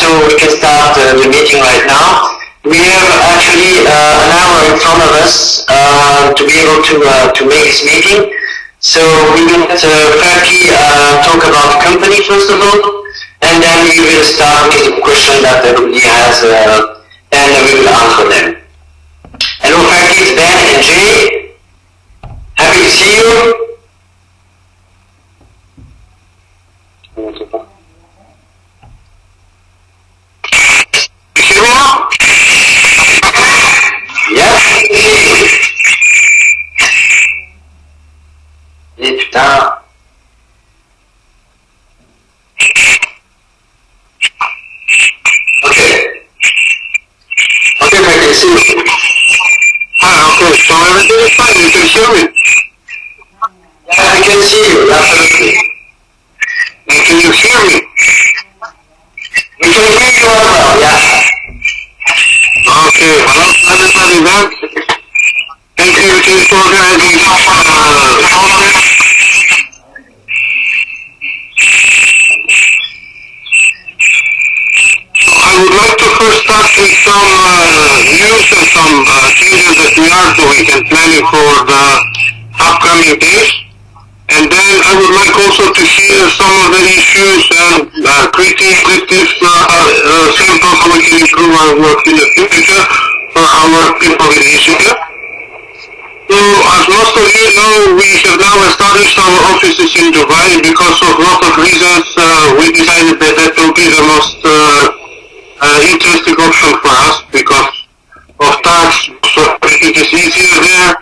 so we can start the meeting right now. We have actually an hour in front of us to be able to make this meeting. So we will let Ferki talk about the company first of all, and then we will start with the question that everybody has, and we will answer them. Hello Ferki, it's Ben and Jay. Happy to see you. Et putain. Okay. Okay, I can see you. Okay, so everything is fine, you can hear me? Yeah, I can see you, absolutely. And can you hear me? We can hear you as well, yeah. Okay, hello everybody then. Thank you for organizing So I would like to first start with some news and some changes that we are doing and planning for the upcoming days. And then I would like also to share some of the issues and critiques samples so we can improve our work in the future for our people in Asia. So, as most of you know, we have now established our offices in Dubai. Because of lots of reasons, we decided that that will be the most interesting option for us because of tax, so it is easier there.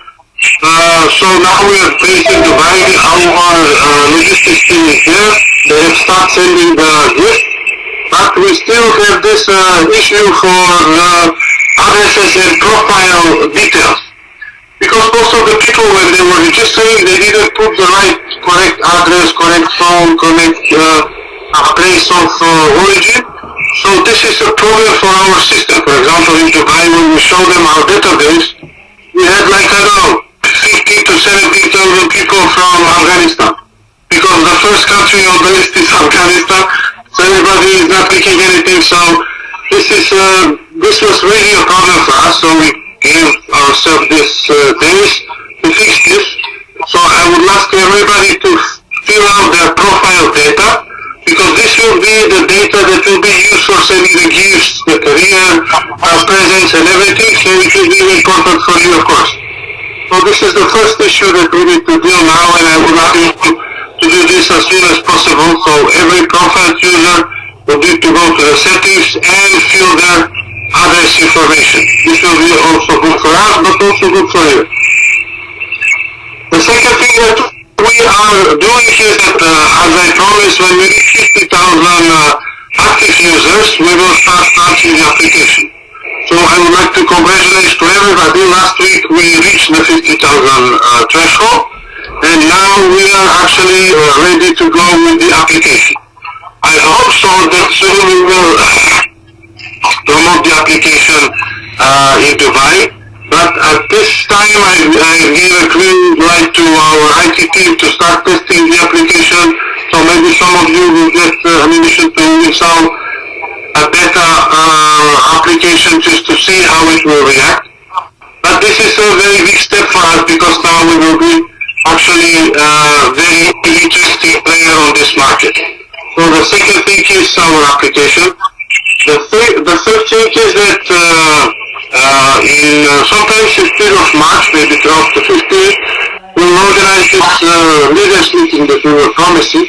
So now we are based in Dubai. Our logistics team is there. They have started sending the gift, but we still have this issue for addresses and profile details. Because most of the people, when they were registering, they didn't put the correct address, correct phone, correct place of origin. So this is a problem for our system. For example, in Dubai, when we show them our database, we had like, I don't know, 15 to 17,000 people from Afghanistan. Because the first country on the list is Afghanistan, so everybody is not clicking anything. So this was really a problem for us. So we gave ourselves this days to fix this. So I would ask everybody to fill out their profile data, because this will be the data that will be used for sending the gifts, the career, presents and everything, so it will be important for you, of course. So this is the first issue that we need to deal now, and I would like you to do this as soon as possible. So every profile user will need to go to the settings and fill their address information. This will be also good for us, but also good for you. The second thing that we are doing is that, as I promised, when we reach 50,000 active users, we will start launching the application. So I would like to congratulate to everybody. Last week we reached the 50,000 threshold, and now we are actually ready to go with the application. I hope so that soon we will promote the application in Dubai, but at this time I gave a green light to our IT team to start testing the application, so maybe some of you will get ammunition to install a beta application just to see how it will react. But this is a very big step for us, because now we will be actually a very interesting player on this market. So the second thing is our application. The third thing is that sometimes instead of March, maybe 12 to 15, we'll organize this leaders meeting that we were promising.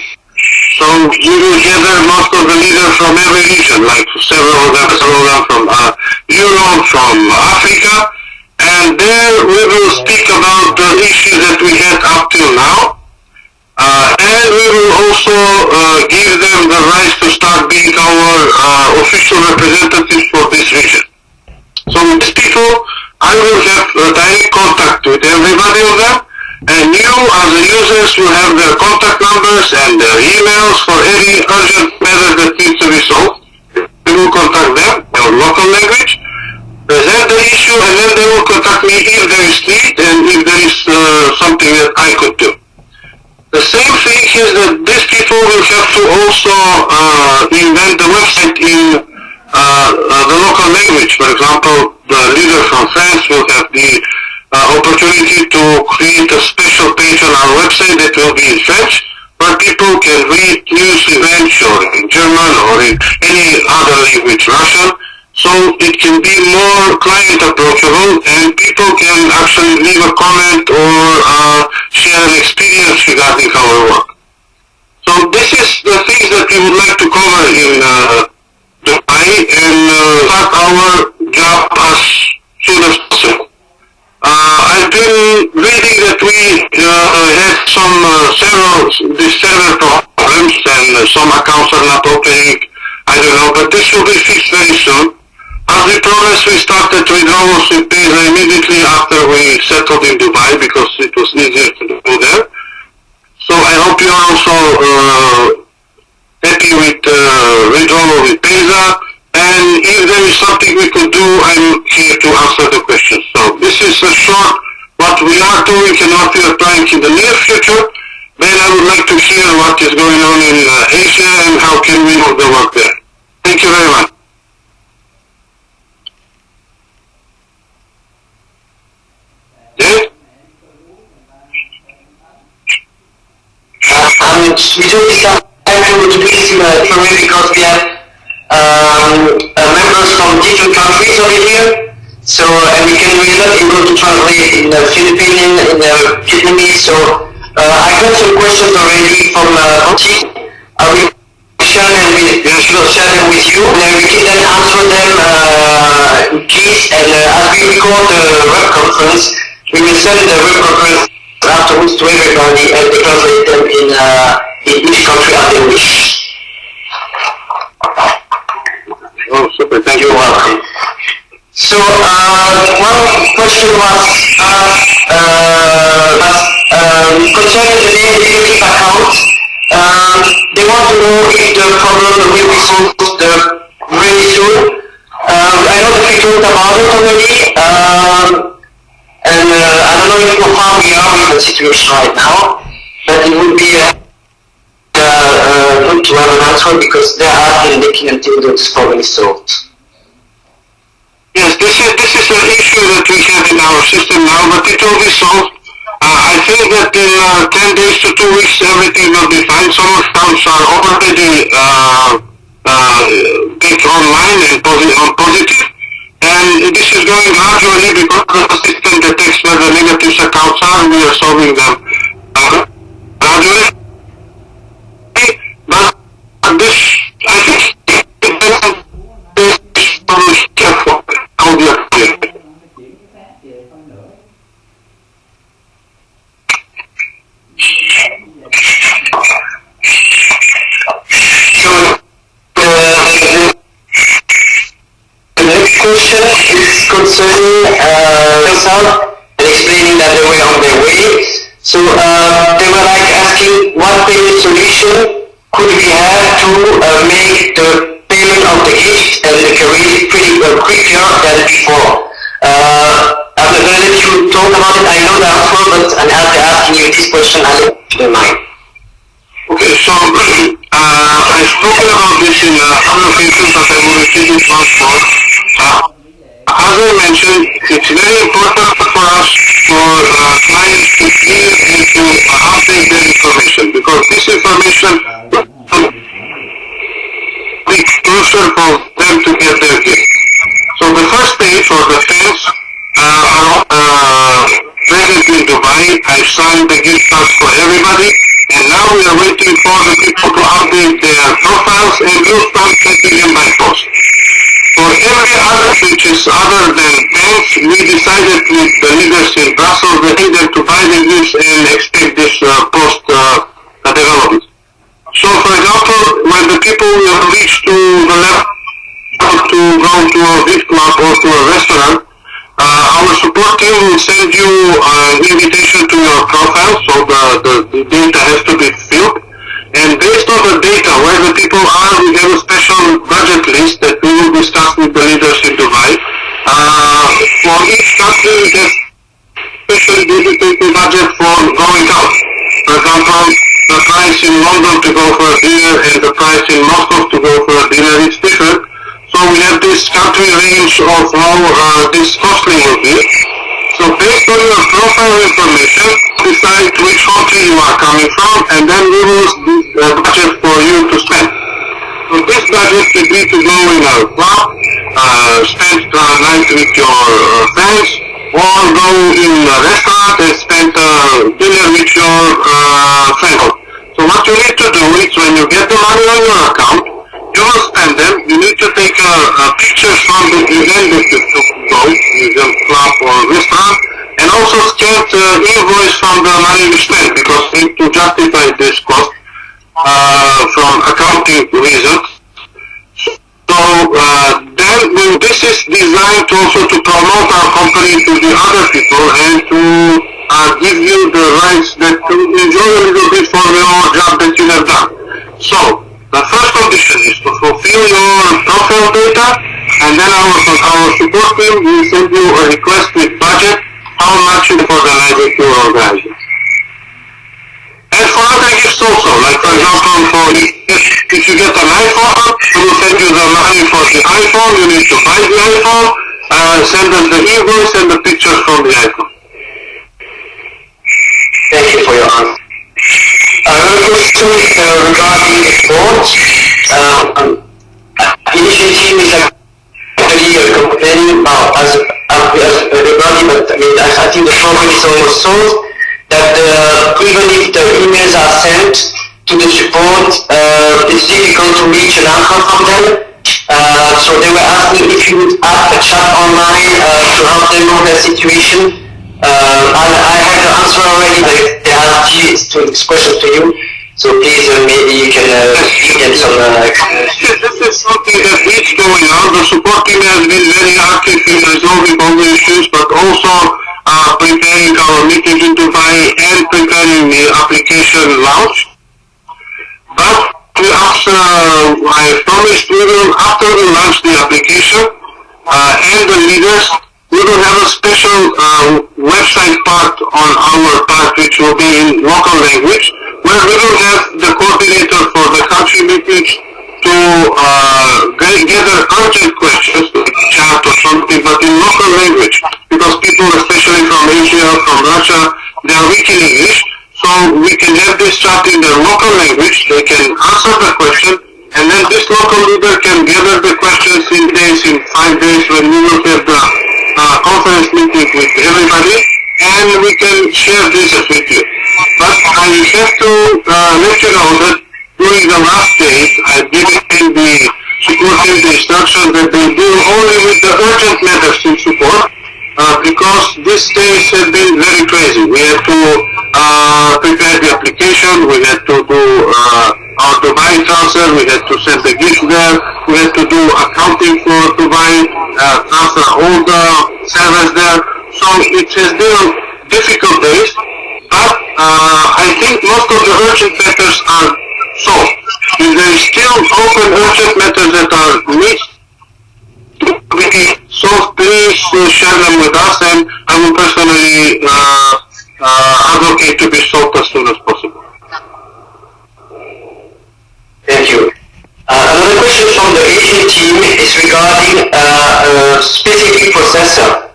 So we will gather most of the leaders from every region, like several of them from Europe, from Africa, and there we will speak about the issues that we had up till now. And we will also give them the rights to start being our official representatives for this region. So with these people, I will have direct contact with everybody of them, and you as the users will have their contact numbers and their emails for any urgent matter that needs to be solved. We will contact them in our local language, present the issue, and then they will contact me if there is need and if there is something that I could do. The same thing is that these people will have to also invent the website in which, for example, the leader from France will have the opportunity to create a special page on our website that will be in French, where people can read news events or in German or in any other language, Russian. So it can be more client approachable, and people can actually leave a comment or share an experience regarding our work. So this is the things that we would like to cover in Dubai and start our job as soon as possible. I've been reading that we had several problems and some accounts are not opening. I don't know, but this will be fixed very soon. As we promised, we started withdrawals with Payza immediately after we settled in Dubai because it was easier to do there. So I hope you are also happy with withdrawal with Payza. And if there is something we could do, I'm here to answer the questions. So this is a short what we are doing and what we are planning in the near future. Then I would like to hear what is going on in Asia and how can we move the work there. Thank you very much. We took this time to do this information because we have members from different countries over here. So, and we're not able to translate in Filipino, in Vietnamese. So, I got some questions already from Ferki. I will share them with you, and then we can then answer them in case. And as we record the web conference, we will send the web conference afterwards to everybody and they translate them in each country as they wish. Oh, super. Thank you. You're welcome. So, one question was concerning the demirovski account. They want to know if the problem will be solved very soon. I know that we talked about it already. And I don't know if how we are with the situation right now, but it would be good to have an answer because they are looking until this problem is solved. Yes, this is an issue that we have in our system now, but it will be solved. I think that in 10 days to 2 weeks everything will be fine. Some accounts are already get online and positive. And this is going gradually because the system detects where the negative accounts are and we are solving them gradually. But this, I think, is probably careful how we are doing. Question is concerning yourself and explaining that they were on their way. So they were like asking what payment solution could we have to make the payment of the gift and the career pretty quicker than before. I'm going to let you talk about it. I know the answer, but after asking you this question, I'll let you mind. Okay, so I've spoken about this in other occasions, but I will repeat it once more. As I mentioned, it's very important for us for clients to hear and to update their information because this information will be crucial for them to get their gift. So the first page or the fence are present in Dubai. I've signed the gift cards for everybody. And now we are waiting for the people to update their profiles and we'll start sending them by post. For every other features other than banks, we decided with the leaders in Brussels that they need them to buy the gifts and expect this post development. So for example, when the people will reach to the level to go to a gift club or to a restaurant, our support team will send you an invitation to your profile, so the data has to be filled. And based on the data, where the people are, we have a special budget list that we will discuss with the leaders in Dubai. For each country, we have specially dedicated budget for going out. For example, the price in London to go for a dinner and the price in Moscow to go for a dinner is different. So we have this country roughly range of how this costing will be. So based on your profile information, decide which country you are coming from, and then we will budget for you to spend. So this budget could be to go in a club, spend night with your friends, or go in a restaurant and spend dinner with your friends. So what you need to do is when you get the money on your account, you will spend them. You need to take pictures from the event that you took to go, museum, club, or restaurant, and also scan the invoice from the money you spent because you need to justify this cost from accounting reasons. So then this is designed also to promote our company to the other people and to give you the rights that to enjoy a little bit for your job that you have done. So the first condition is to fulfill your profile data, and then our support team will send you a request with budget, how much for the night that you are organizing. And for other gifts also, like for example, if you get an iPhone, we will send you the money for the iPhone, you need to buy the iPhone, send us the invoice and the pictures from the iPhone. Thank you for your answer. Another question regarding the sports. Initiative is actually complaining about as everybody, but I think the problem is almost solved. That even if the emails are sent to the support, it's difficult to reach an answer from them. So they were asking if you would add a chat online to help them know their situation. I have the answer already, but they asked this question to you. So please, maybe you can get some. This is something that is going on. The support team has been very active in resolving all the issues, but also preparing our meeting in Dubai and preparing the application launch. But I promised we will, after we launch the application and the leaders, we will have a special website part on our part which will be in local language, where we will have the coordinator for the country meetings to gather urgent questions, like chat or something, but in local language, because people, especially from Asia, from Russia, they are weak in English, so we can have this chat in their local language, they can answer the question, and then this local leader can gather the questions in 5 days when we will have the conference meeting with everybody, and we can share this with you. But I have to let you know that during the last days, I've given the support team the instruction that they deal only with the urgent matters in support, because these days have been very crazy. We had to prepare the application, we had to do our Dubai transfer, we had to send the gift there, we had to do accounting for Dubai, transfer all the servers there. So it has been difficult days, but I think most of the urgent matters are solved. If there is still open urgent matters that are missed to be solved, please share them with us, and I will personally advocate to be solved as soon as possible. Thank you. Another question from the Asian team is regarding a specific processor.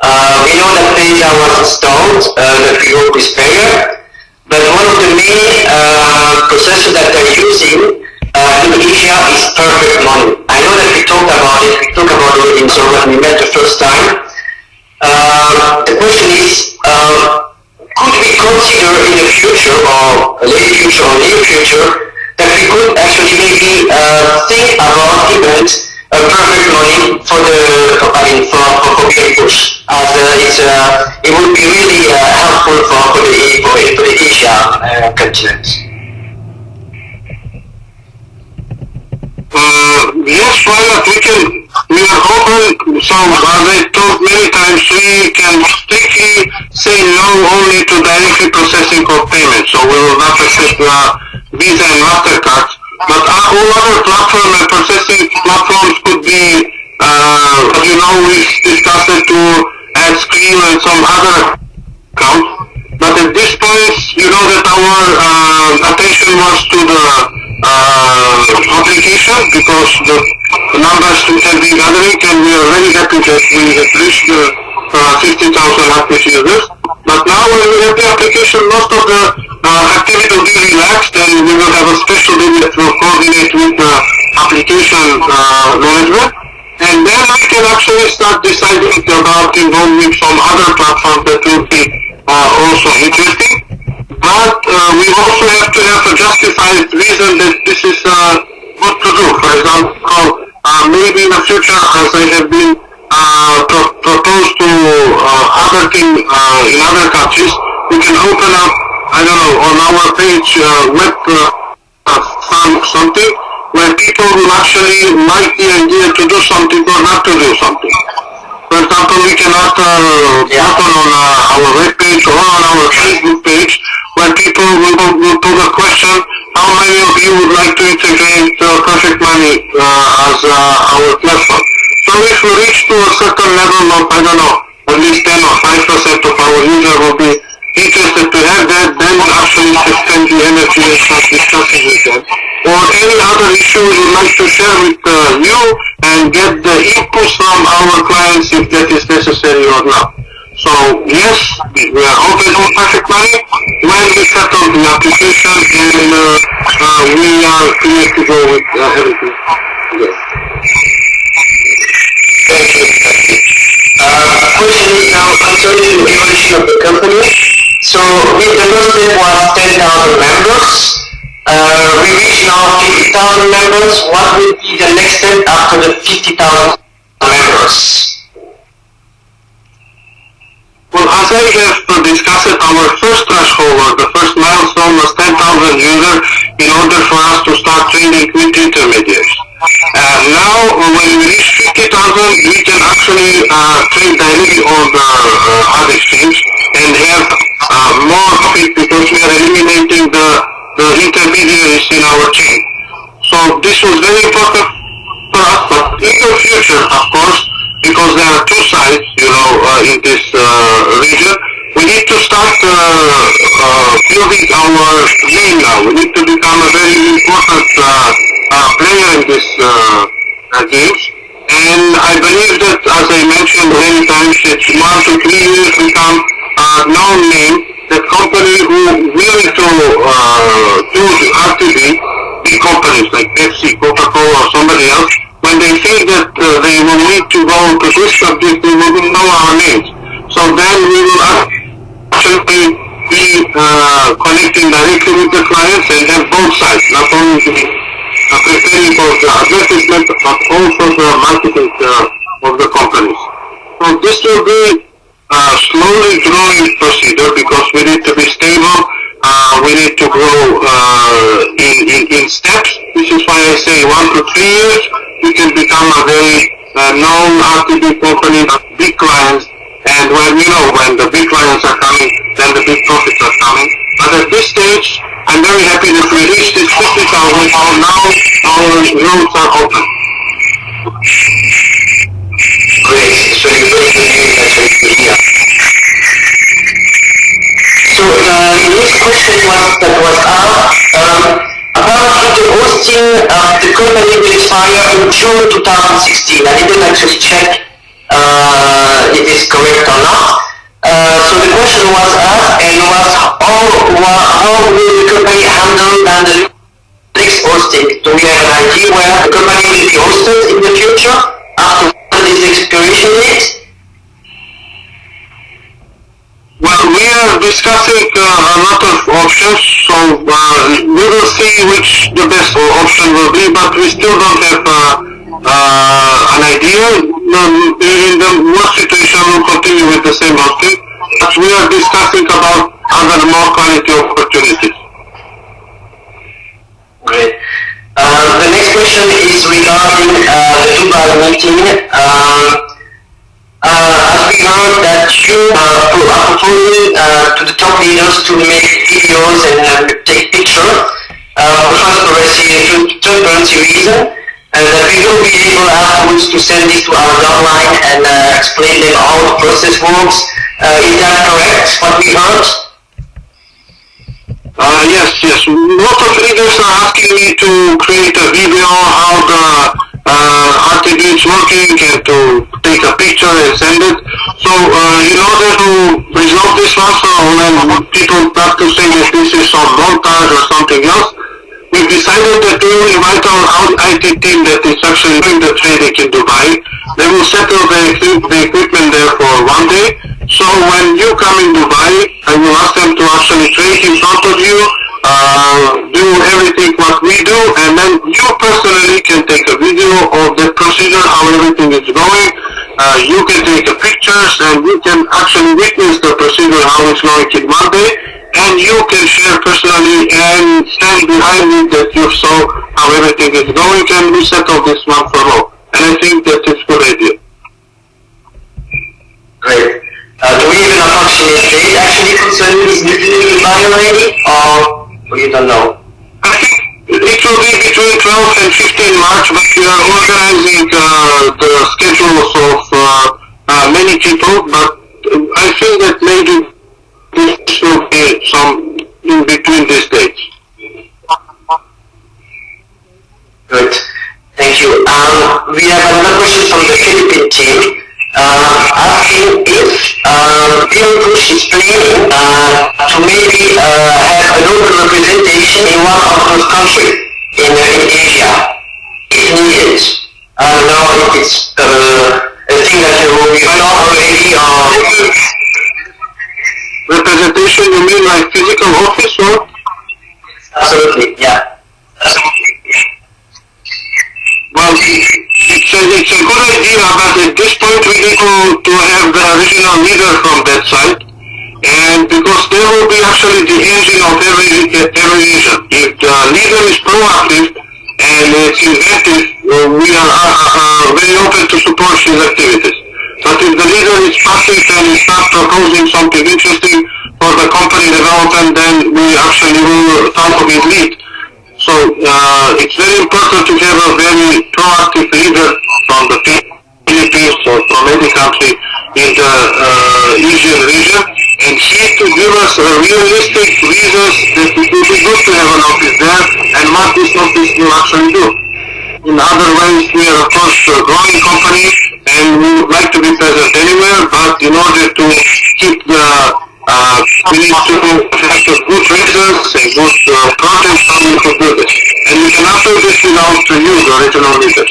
We know that Pega was installed, that we work with Pega, but one of the main processors that they're using in Asia is Perfect Money. I know that we talked about it in so when we met the first time. The question is, could we consider in the future, or late future or near future, that we could actually maybe think about even Perfect Money for BeonPush, as it would be really helpful for the Asia continent. Yes, why not? We are open, so as I told many times, we can strictly say no only to directly processing of payments, so we will not accept Visa and MasterCard, but all other platform and processing platforms could be, as you know, we discussed to add Skrill and some other accounts, but at this point, you know that our attention was to the application, because the numbers have been gathering, and we are very happy that we have reached 50,000 active users. But now when we have the application, most of the activity will be relaxed, and we will have a special team that will coordinate with the application management. And then I can actually start deciding about involving some other platforms that will be also interesting. But we also have to have a justified reason that this is good to do. For example, maybe in the future, as I have been proposed to other things in other countries, we can open up, I don't know, on our page web something where people will actually like the idea to do something or not to do something. For example, we can add a button on our web page or on our Facebook page where people will put a question, how many of you would like to integrate Perfect Money as our platform? So if we reach to a certain level of, I don't know, at least 10 or 5% of our users will be interested to have that, then we actually spend the energy and start discussing with them. Or any other issue we would like to share with you and get the input from our clients if that is necessary or not. So yes, we are open to Perfect Money when we settle the application, and we are clear to go with everything. Yes. Thank you. Question is now concerning the evolution of the company. So if the first step was 10,000 members, we reach now 50,000 members. What will be the next step after the 50,000 members? Well, as I have discussed, our first threshold or the first milestone was 10,000 users in order for us to start trading with intermediaries. Now, when we reach 50,000, we can actually trade directly on the ad exchange and have more profit because we are eliminating the intermediaries in our chain. So this was very important for us, but in the future, of course, because there are two sides, in this region, we need to start building our game now. We need to become a very important player in this games. And I believe that, as I mentioned many times, it's 1 to 3 years become a known name, that company who willing to do actively, big companies like Pepsi, Coca-Cola, or somebody else, when they think that they will need to go to this subject, they will know our names. So then we will actually be connecting directly with the clients and have both sides, not only the preparing for the advertisement, but also the marketing of the companies. So this will be a slowly growing procedure because we need to be stable. We need to grow in steps. This is why I say 1 to 3 years. We can become a very known RTB company, big clients, and when the big clients are coming, then the big profits are coming. But at this stage, I'm very happy that we reached this 50,000, so now our roads are open. Great, so you're very good news, that's very good to hear. So the next question that was asked, about the hosting of the company will expire in June 2016. I didn't actually check if it's correct or not. So the question was asked and was how will the company handle the next hosting? Do we have an idea where the company will be hosted in the future after this expiration date? Well, we are discussing a lot of options, so we will see which the best option will be, but we still don't have an idea. In the worst situation, we'll continue with the same hosting, but we are discussing about other more quality opportunities. Great. The next question is regarding the Dubai meeting. As we heard that you are proposing to the top leaders to make videos and take pictures for transparency reason, and that we will be able afterwards to send this to our downline and explain them how the process works. Is that correct, what we heard? Yes. Lot of leaders are asking me to create a video how the RTB is working and to take a picture and send it. So in order to resolve this also, when people start to say that this is some montage or something else, we decided that we will invite our IT team that is actually doing the trading in Dubai. They will settle the equipment there for one day. So when you come in Dubai, I will ask them to actually trade in front of you, do everything what we do, and then you personally can take a video of the procedure, how everything is going. You can take pictures and you can actually witness the procedure, how it's going in one day, and you can share personally and stand behind it that you saw how everything is going, and we settle this one for all. And I think that it's a good idea. Great. Do we have an approximate date actually concerning this meeting in Dubai already, or you don't know? I think it will be between 12 and 15 March, but we are organizing the schedules of many people, but I think that maybe this will be some in between these dates. Good. Thank you. We have another question from the Philippine team. Asking if BeonPush is planning to maybe have a local representation in one of those countries in Asia, if needed. I don't know if it's a thing that you know already or... Representation, you mean like physical office or? Absolutely, yeah. Well, it's a good idea, but at this point we need to have the original leader from that side, and because they will be actually the engine of every region. If the leader is proactive and it's inventive, we are very open to support his activities. But if the leader is passive and is not proposing something interesting for the company development, then we actually will follow his lead. So it's very important to have a very proactive leader from the Philippines or from any country in the Asian region, and he to give us realistic reasons that it will be good to have an office there and what this office will actually do. In other ways, we are of course a growing company and we would like to be present anywhere, but in order to keep the we need to have good reasons and good projects how we could do this. And we cannot do this without you, the original leaders.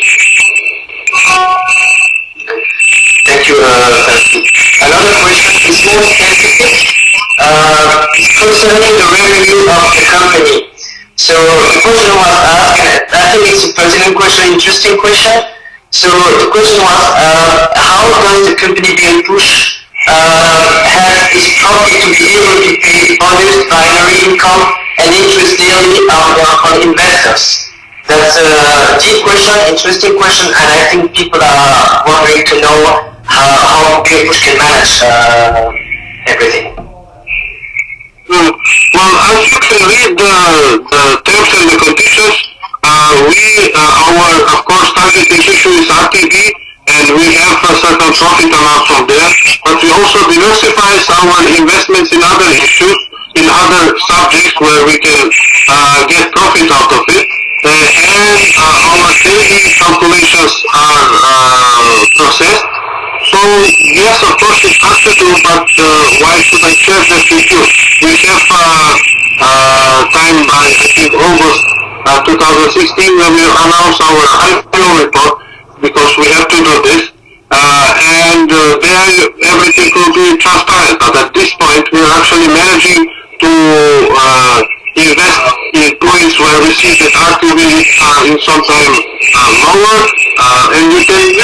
Thank you. Another question is more specific. Concerning the revenue of the company. So the question was asked, and I think it's a pertinent question, interesting question. So the question was, how does the company BeonPush have its profit to be able to pay bonus, binary income, and interest daily on investors? That's a deep question, interesting question, and I think people are wondering to know how BeonPush can manage everything. Well, as you can read the terms and the conditions, our of course targeting issue is RTB, and we have a certain profit amount from there, but we also diversify our investments in other issues, in other subjects where we can get profit out of it, and our daily calculations are processed. So yes, of course it's hard to do, but why should I share that with you? We have time by I think August 2016 when we announce our IPO report, because we have to do this, and there everything will be transparent. But at this point we are actually managing to invest in points where we see that RTB in some time lower, and we can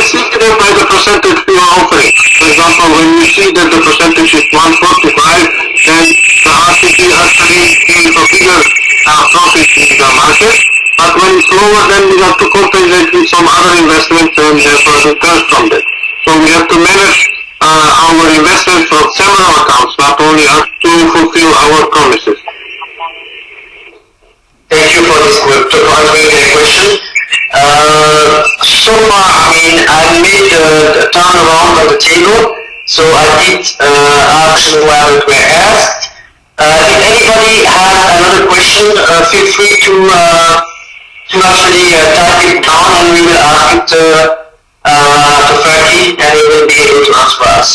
see that by the percentage we are offering. For example, when we see that the percentage is 145, then the RTB actually gives a bigger profit in the market. But when it's lower, then we have to compensate with some other investments and have returns from that. So we have to manage our investments from several accounts, not only to fulfill our promises. Thank you for this answering the question. So far, I mean, I made the turnaround on the table, so I did ask while it were asked. If anybody has another question, feel free to actually type it down to Ferki, and he will be able to answer us.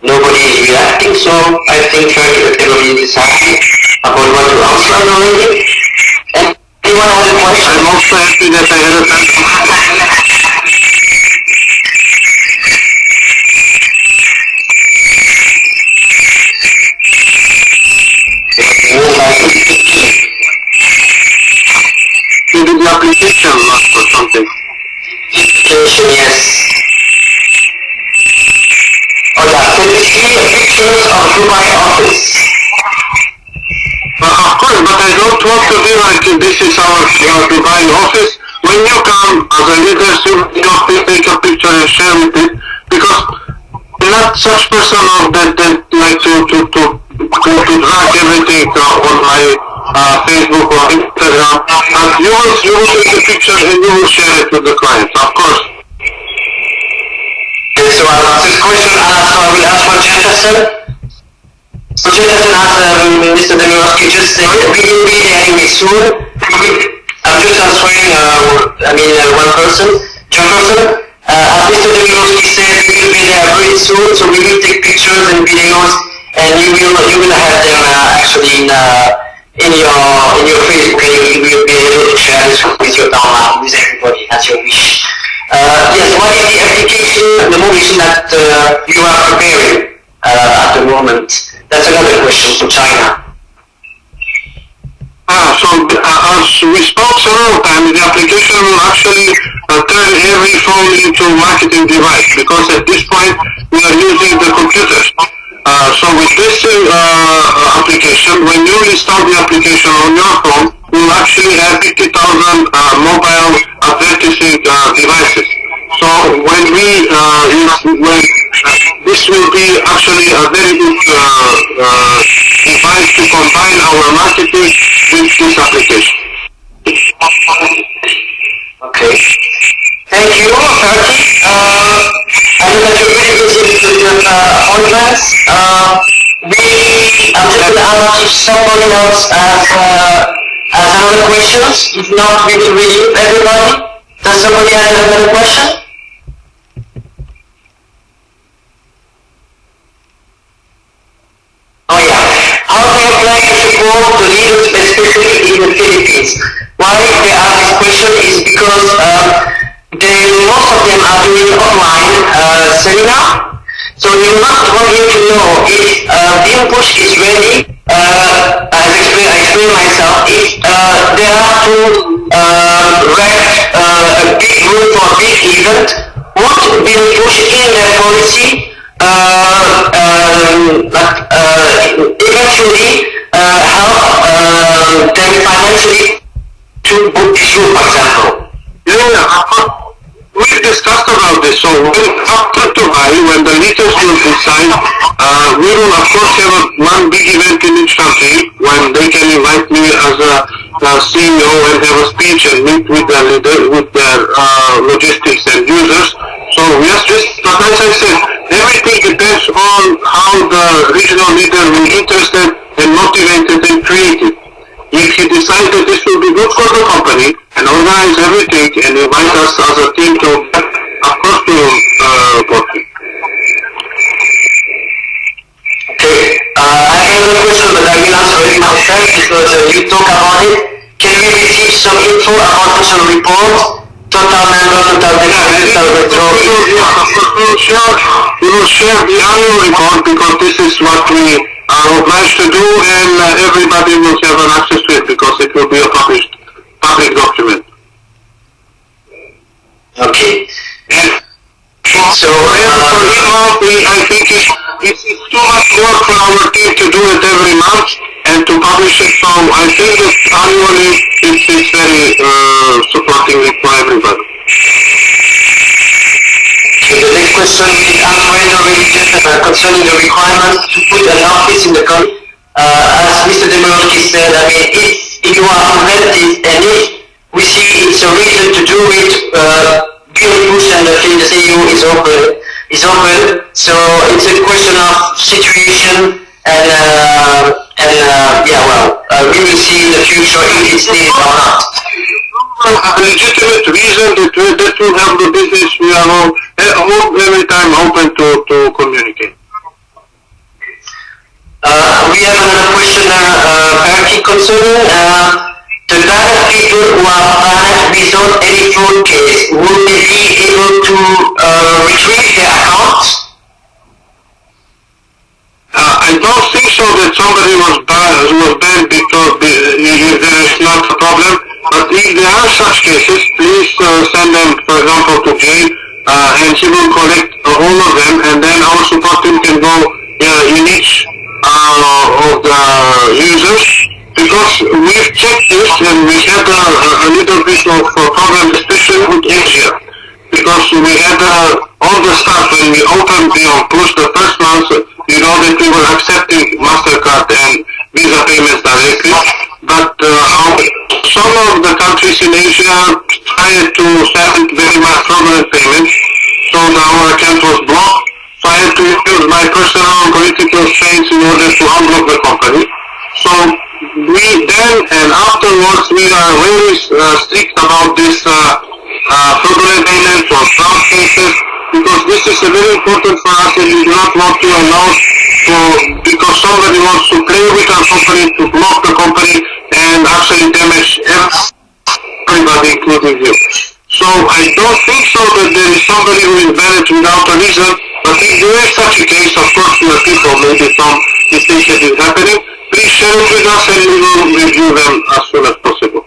Nobody is reacting, so I think Ferki everybody is happy about what to answer already. And anyone has a question? I'm also happy that I had a time. Maybe the application lost or something. Application, yes. Oh yeah, can you see pictures of Dubai office? Of course, but I don't want to be like this is our Dubai office. When you come as a leader, you please take a picture and share with it, because I'm not such person that like to drag everything on my Facebook or Instagram. And you will take the picture and you will share it with the clients, of course. Okay, so I'll ask this question, so I will ask for Jefferson. So Jefferson asked Mr. Demirovski just said we will be there soon. I'm just answering, one person, Jefferson. As Mr. Demirovski said, we will be there very soon, so we will take pictures and videos, and you will have them actually in your Facebook, and you will be able to share this with your download with everybody as your wish. Yes, what is the application, the motion that you are preparing at the moment? That's another question from China. As we spoke several times, the application will actually turn every phone into a marketing device, because at this point we are using the computers. So with this application, when you install the application on your phone, you will actually have 50,000 mobile advertising devices. So when this will be actually a very good device to combine our marketing with this application. Okay. Thank you, Ferki. I know that you're very busy with your appointments. I'm just going to ask if somebody else has another questions. If not, we will relieve everybody. Does somebody have another question? Oh yeah. How do you plan to support the leaders, especially in the Philippines? Why they ask this question is because most of them are doing online seminar. So you must want you to know if BeonPush is ready. As I explained myself, if they have to rent a big room for a big event, would BeonPush in their policy eventually help them financially to book this room, for example? We've discussed about this. So after Dubai, when the leaders will decide, we will of course have one big event in each country when they can invite me as a CEO and have a speech and meet with their leader, with their logistics and users. So yes, but as I said, everything depends on how the regional leader will be interested and motivated and creative. If he decides that this will be good for the company and organize everything and invite us as a team to, of course we will support him. Okay, I have another question, but I will answer it myself because you talk about it. Can we receive some info about some report? Total member, total deficit, total withdrawal? We will share the annual report because this is what we are obliged to do, and everybody will have an access to it because it will be a public document. Okay. So, I think it's too much work for our team to do it every month and to publish it, so I think that annually it's very supporting it for everybody. Okay, the next question is answered already concerning the requirements to put an office in the country. As Mr. Demirovski said, I mean, if you are competitive and if we see it's a reason to do it, BeonPush and the CEO is open. So it's a question of situation and and we will see in the future if it's needed or not. A legitimate reason that will help the business, we are all every time open to communicate. We have another question, Ferki, concerning the kind of people who are banned without any fraud case. Will they be able to retrieve their accounts? I don't think so that somebody was banned because if there is not a problem. But if there are such cases, please send them, for example, to Jay, and she will collect all of them, and then our support team can go in each of the users, because we've checked this and we had a little bit of problem, especially with Asia, because we had all the stuff when we opened BeonPush the first month, you know that we were accepting MasterCard and Visa payments directly, but some of the countries in Asia tried to send very much fraudulent payments, so our account was blocked. So I had to use my personal political strength in order to unblock the company. So we then and afterwards we are very strict about this fraudulent payments or fraud cases, because this is very important for us, and we do not want to allow because somebody wants to play with our company, to block the company and actually damage everybody, including you. So I don't think so that there is somebody who is banned without a reason, but if there is such a case, of course there are people, maybe some mistake that is happening, please share it with us and we will review them as soon as possible.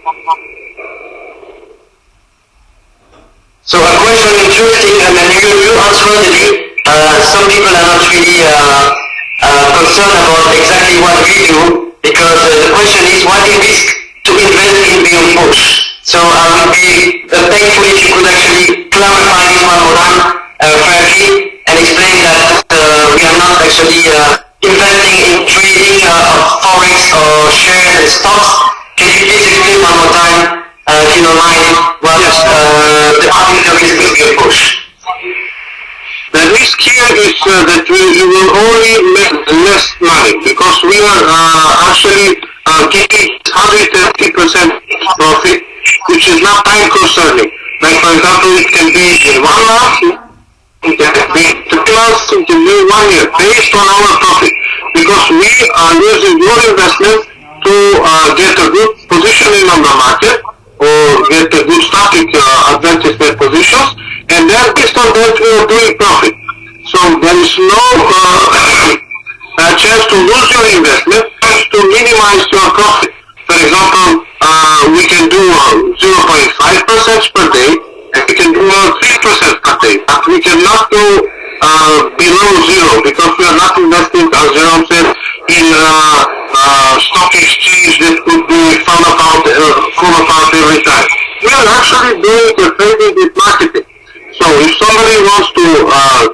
So a question interesting, and then you answered it. Some people are not really concerned about exactly what we do, because the question is what it is to invest in BeonPush. So I would be thankful if you could actually clarify this one more time, Ferki, and explain that we are not actually investing in trading of forex or shares and stocks. Can you please explain one more time, if you don't mind, what the risk is BeonPush? The risk here is that we will only make less money, because we are actually giving 130% profit, which is not time consuming. Like for example, it can be in 1 month, it can be 3 months, it can be 1 year, based on our profit, because we are using your investment to get a good positioning on the market, or get a good static advertisement positions, and then based on that we are doing profit. So there is no chance to lose your investment, just to minimize your profit. For example, we can do 0.5% per day, and we can do 3% per day, but we cannot go below zero, because we are not investing, as Jerome said, in stock exchange that could be full about every time. We are actually doing the trading with marketing. So if somebody wants to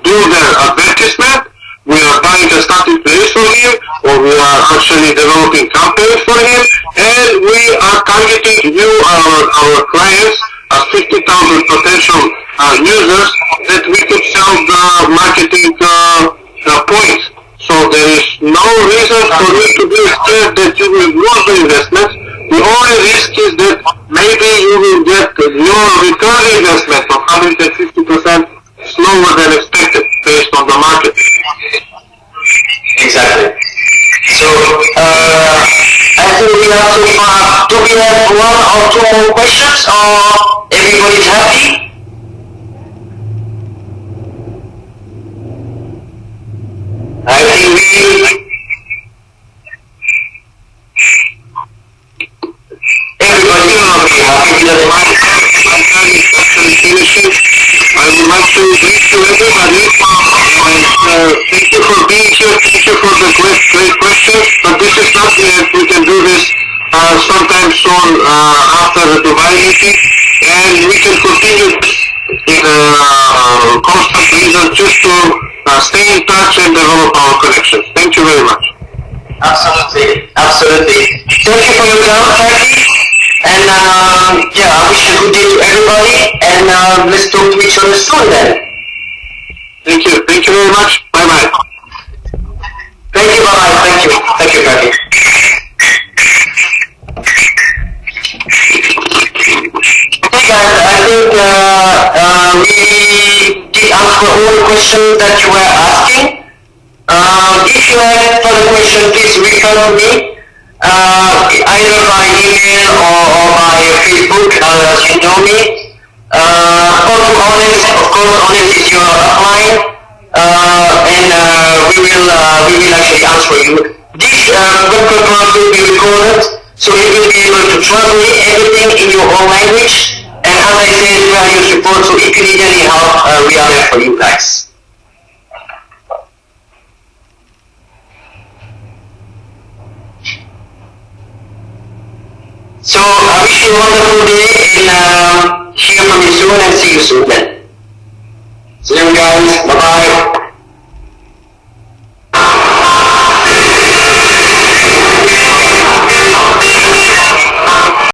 do their advertisement, we are buying a static place for him, or we are actually developing campaigns for him, and we are targeting you, our clients, as 50,000 potential users that we could sell the marketing points. So there is no reason for you to be scared that you will lose the investment. The only risk is that maybe you will get your return investment of 150% slower than expected based on the market. Exactly. So, I think we have so far, do we have 1 or 2 more questions, or everybody's happy? I think everybody will be happy with the My time is actually finishing. I would like to wish you everybody, and thank you for being here, thank you for the great questions, but this is not the end. We can do this sometime soon after the Dubai meeting, and we can continue in a constant reason just to stay in touch and develop our connections. Thank you very much. Absolutely, absolutely. Thank you for your time, Ferki. And I wish a good day to everybody, and let's talk to each other soon then. Thank you very much. Bye bye. Thank you, bye-bye. Thank you, Ferki. guys, I think we did answer all the questions that you were asking. If you have further questions, please reach out to me, either by email or by Facebook, as you know me. Or to Honest, of course, Honest is your upline, and we will actually answer you. This web conference will be recorded, so you will be able to translate everything in your own language. And as I said, we are your support, so if you need any help, we are there for you guys. So I wish you a wonderful day, and hear from you soon and see you soon then.